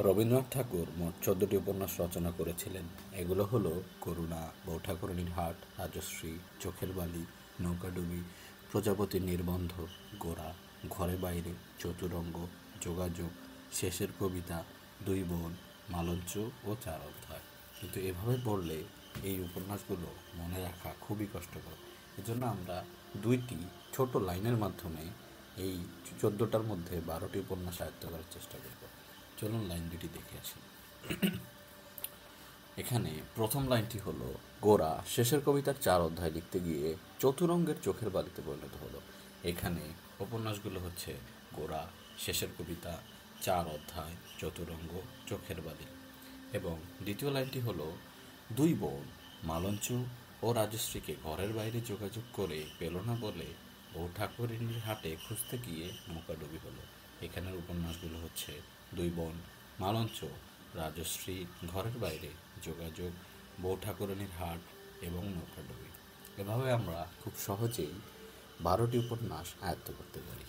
রবীন্দ্রনাথ ঠাকুর মোট 14টি উপন্যাস রচনা করেছিলেন। এগুলো হলো করুণা, বউ ঠাকুরানীর হাট, রাজশ্রী, চোখের বালি, নৌকাডুবি, প্রজাপতির নির্বন্ধ, গোরা, ঘরে বাইরে, চতুরঙ্গ, যোগাযোগ, শেষের কবিতা, দুই বোন, মালঞ্চ ও চার অধ্যায়। কিন্তু এভাবে পড়লে এই উপন্যাসগুলো মনে রাখা খুবই কষ্টকর। এজন্য আমরা দুইটি ছোট লাইনের মাধ্যমে এই 14টার মধ্যে 12টি উপন্যাস আয়ত্ত করার চেষ্টা করব। চলুন লাইন দুটি দেখে আসি। এখানে প্রথম লাইনটি হলো, গোরা শেষের কবিতার 4 অধ্যায় লিখতে গিয়ে চতুরঙ্গের চোখের বালিতে পরিণত হলো। এখানে উপন্যাসগুলো হচ্ছে গোরা, শেষের কবিতা, 4 অধ্যায়, চতুরঙ্গ, চোখের বালি। এবং দ্বিতীয় লাইনটি হলো, দুই বোন মালঞ্চ ও রাজশ্রীকে ঘরের বাইরে যোগাযোগ করে পেল না বলে বউ ঠাকুরানীর হাটে খুঁজতে গিয়ে নৌকাডুবি হলো। এখানের উপন্যাসগুলো হচ্ছে দুই বোন, মালঞ্চ, রাজশ্রী, ঘরের বাইরে, যোগাযোগ, বউ ঠাকুরানীর হাট এবং নৌকাডুবি। এভাবে আমরা খুব সহজেই 12টি উপন্যাস আয়ত্ত করতে পারি।